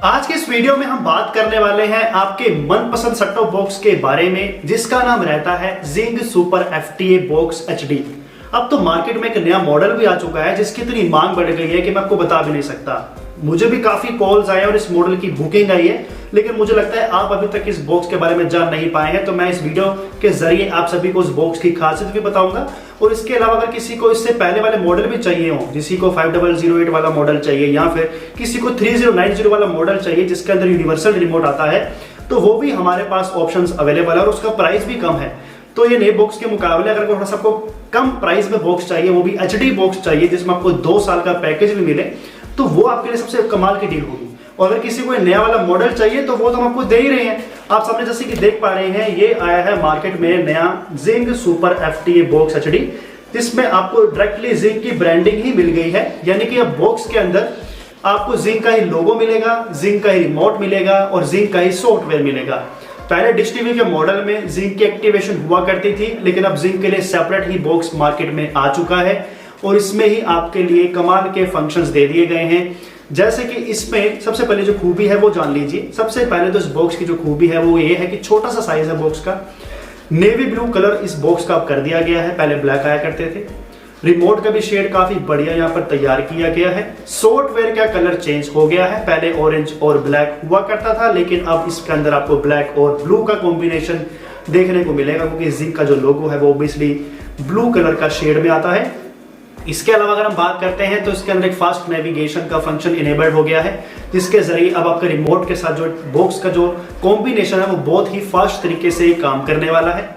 आज के इस वीडियो में हम बात करने वाले हैं आपके मनपसंद सेट टॉप बॉक्स के बारे में, जिसका नाम रहता है जिंग सुपर FTA बॉक्स HD। अब तो मार्केट में एक नया मॉडल भी आ चुका है जिसकी इतनी मांग बढ़ गई है कि मैं आपको बता भी नहीं सकता। मुझे भी काफी कॉल्स आए और इस मॉडल की बुकिंग आई है, लेकिन मुझे लगता है आप अभी तक इस बॉक्स के बारे में जान नहीं पाए हैं। तो मैं इस वीडियो के जरिए आप सभी को उस बॉक्स की खासियत भी बताऊंगा, और इसके अलावा अगर किसी को इससे पहले वाले मॉडल भी चाहिए हो, किसी को 5008 वाला मॉडल चाहिए या फिर किसी को 3090 वाला मॉडल चाहिए जिसके अंदर यूनिवर्सल रिमोट आता है, तो वो भी हमारे पास ऑप्शंस अवेलेबल है और उसका प्राइस भी कम है। तो ये नए बॉक्स के मुकाबले अगर थोड़ा सा आपको कम प्राइस में बॉक्स चाहिए, वो भी HD बॉक्स चाहिए जिसमें आपको 2 साल का पैकेज भी मिले, तो वो आपके लिए सबसे कमाल की डील होगी। और अगर किसी को नया वाला मॉडल चाहिए तो वो तो हम आपको दे ही रहे हैं। आप सामने जैसे कि देख पा रहे हैं, ये आया है मार्केट में नया जिंग सुपर FTA बॉक्स HD, जिसमें आपको डायरेक्टली जिंग की ब्रांडिंग ही मिल गई है। यानी कि अब बॉक्स के अंदर आपको जिंग का ही लोगो मिलेगा, जिंग का ही रिमोट मिलेगा और जिंग का ही सॉफ्टवेयर मिलेगा। पहले डिश टीवी के मॉडल में जिंग की एक्टिवेशन हुआ करती थी, लेकिन अब जिंग के लिए सेपरेट ही बॉक्स मार्केट में आ चुका है और इसमें ही आपके लिए कमाल के फंक्शंस दे दिए गए हैं। जैसे कि इसमें सबसे पहले जो खूबी है वो जान लीजिए। सबसे पहले तो इस बॉक्स की जो खूबी है वो ये है कि छोटा सा साइज है बॉक्स का, नेवी ब्लू कलर इस बॉक्स का कर दिया गया है, पहले ब्लैक आया करते थे। रिमोट का भी शेड काफी बढ़िया यहाँ पर तैयार किया गया है। सॉफ्टवेयर का कलर चेंज हो गया है, पहले ऑरेंज और ब्लैक हुआ करता था, लेकिन अब इसके अंदर आपको ब्लैक और ब्लू का कॉम्बिनेशन देखने को मिलेगा, क्योंकि जिंक का जो लोगो है वो ऑब्वियसली ब्लू कलर का शेड में आता है। इसके अलावा अगर हम बात करते हैं तो इसके अंदर एक फास्ट नेविगेशन का फंक्शन इनेबल्ड हो गया है, जिसके जरिए अब आपके रिमोट के साथ जो बॉक्स का जो कॉम्बिनेशन है वो बहुत ही फास्ट तरीके से काम करने वाला है।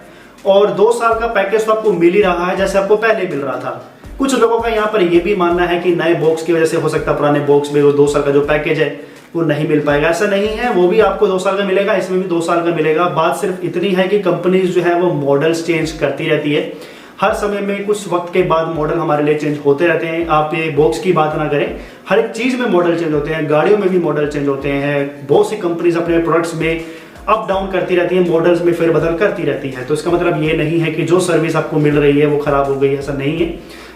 और 2 साल का पैकेज तो आपको मिल ही रहा है जैसे आपको पहले मिल रहा था। कुछ लोगों का यहाँ पर यह भी मानना है कि नए बॉक्स की वजह से हो सकता है पुराने बॉक्स में वो 2 साल का जो पैकेज है वो नहीं मिल पाएगा। ऐसा नहीं है, वो भी आपको 2 साल का मिलेगा, इसमें भी 2 साल का मिलेगा। बात सिर्फ इतनी है कि कंपनीज जो है वो मॉडल्स चेंज करती रहती है। हर समय में कुछ वक्त के बाद मॉडल हमारे लिए चेंज होते रहते हैं। आप ये बॉक्स की बात ना करें, हर एक चीज में मॉडल चेंज होते हैं, गाड़ियों में भी मॉडल चेंज होते हैं। बहुत सी कंपनीज अपने प्रोडक्ट्स में अप डाउन करती रहती है, मॉडल्स में फेरबदल करती रहती है। तो इसका मतलब ये नहीं है कि जो सर्विस आपको मिल रही है वो खराब हो गई, ऐसा नहीं है।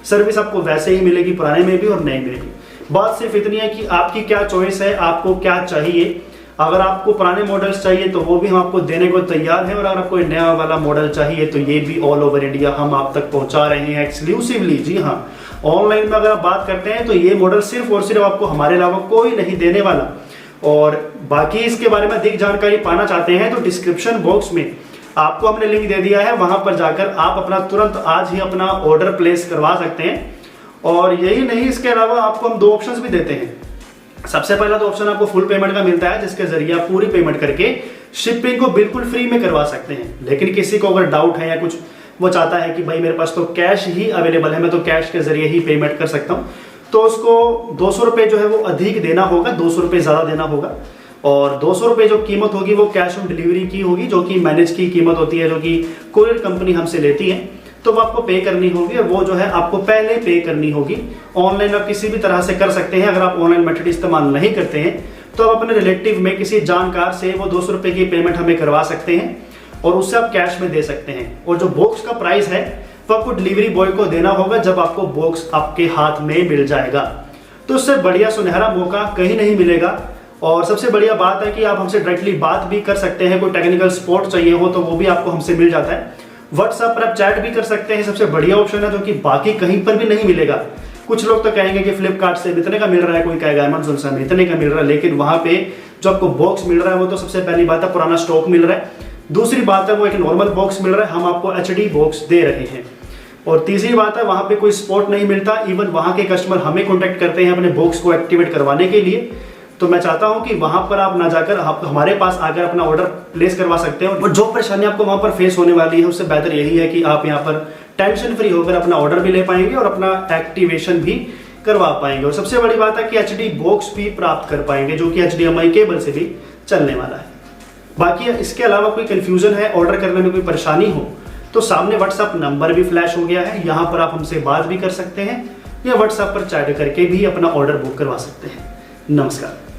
सर्विस आपको वैसे ही मिलेगी, पुराने में भी और नए में भी। बात सिर्फ इतनी है कि आपकी क्या चॉइस है, आपको क्या चाहिए। अगर आपको पुराने मॉडल्स चाहिए तो वो भी हम आपको देने को तैयार हैं, और अगर आपको नया वाला मॉडल चाहिए तो ये भी ऑल ओवर इंडिया हम आप तक पहुंचा रहे हैं एक्सक्लूसिवली। जी हाँ, ऑनलाइन में अगर आप बात करते हैं तो ये मॉडल सिर्फ और सिर्फ आपको हमारे अलावा कोई नहीं देने वाला। और बाकी इसके बारे में अधिक जानकारी पाना चाहते हैं तो डिस्क्रिप्शन बॉक्स में आपको हमने लिंक दे दिया है, वहां पर जाकर आप अपना तुरंत आज ही अपना ऑर्डर प्लेस करवा सकते हैं। और यही नहीं, इसके अलावा आपको हम 2 ऑप्शंस भी देते हैं। सबसे पहला तो ऑप्शन आपको फुल पेमेंट का मिलता है, जिसके जरिए आप पूरी पेमेंट करके शिपिंग को बिल्कुल फ्री में करवा सकते हैं। लेकिन किसी को अगर डाउट है या कुछ वो चाहता है कि भाई मेरे पास तो कैश ही अवेलेबल है, मैं तो कैश के जरिए ही पेमेंट कर सकता हूं, तो उसको 200 रुपए जो है वो अधिक देना होगा, 200 रुपए ज्यादा देना होगा। और 200 रुपए जो कीमत होगी वो कैश ऑन डिलीवरी की होगी, जो कि मैनेज की कीमत होती है, जो कि कोरियर कंपनी हमसे लेती है, तो वो आपको पे करनी होगी। और वो जो है आपको पहले पे करनी होगी। ऑनलाइन आप किसी भी तरह से कर सकते हैं। अगर आप ऑनलाइन मेथड इस्तेमाल नहीं करते हैं तो आप अपने रिलेटिव में किसी जानकार से वो 200 रुपए की पेमेंट हमें करवा सकते हैं और उससे आप कैश में दे सकते हैं। और जो बॉक्स का प्राइस है वो आपको डिलीवरी बॉय को देना होगा जब आपको बॉक्स आपके हाथ में मिल जाएगा। तो उससे बढ़िया सुनहरा मौका कहीं नहीं मिलेगा। और सबसे बढ़िया बात है कि आप हमसे डायरेक्टली बात भी कर सकते हैं। कोई टेक्निकल सपोर्ट चाहिए हो तो वो भी आपको हमसे मिल जाता है। व्हाट्सएप पर आप चैट भी कर सकते हैं, सबसे बढ़िया ऑप्शन है, जो कि बाकी कहीं पर भी नहीं मिलेगा। कुछ लोग तो कहेंगे कि फ्लिपकार्ट से इतने का मिल रहा है, कोई कहेगा अमेज़न से इतने का मिल रहा है, लेकिन वहां पे जो आपको बॉक्स मिल रहा है वो तो सबसे पहली बात है पुराना स्टॉक मिल रहा है। दूसरी बात है वो एक नॉर्मल बॉक्स मिल रहा है, हम आपको HD बॉक्स दे रहे हैं। और तीसरी बात है वहां पे कोई सपोर्ट नहीं मिलता। इवन वहां के कस्टमर हमें कॉन्टेक्ट करते हैं अपने बॉक्स को एक्टिवेट करवाने के लिए। तो मैं चाहता हूं कि वहां पर आप ना जाकर आप हमारे पास आकर अपना ऑर्डर प्लेस करवा सकते हैं। और जो परेशानी आपको वहां पर फेस होने वाली है उससे बेहतर यही है कि आप यहां पर टेंशन फ्री होकर अपना ऑर्डर भी ले पाएंगे और अपना एक्टिवेशन भी करवा पाएंगे। और सबसे बड़ी बात है कि HD बॉक्स भी प्राप्त कर पाएंगे, जो कि HDMI केबल से भी चलने वाला है। बाकी इसके अलावा कोई कंफ्यूजन है, ऑर्डर करने में कोई परेशानी हो, तो सामने व्हाट्सएप नंबर भी फ्लैश हो गया है, यहाँ पर आप हमसे बात भी कर सकते हैं या व्हाट्सएप पर चैट करके भी अपना ऑर्डर बुक करवा सकते हैं। नमस्कार।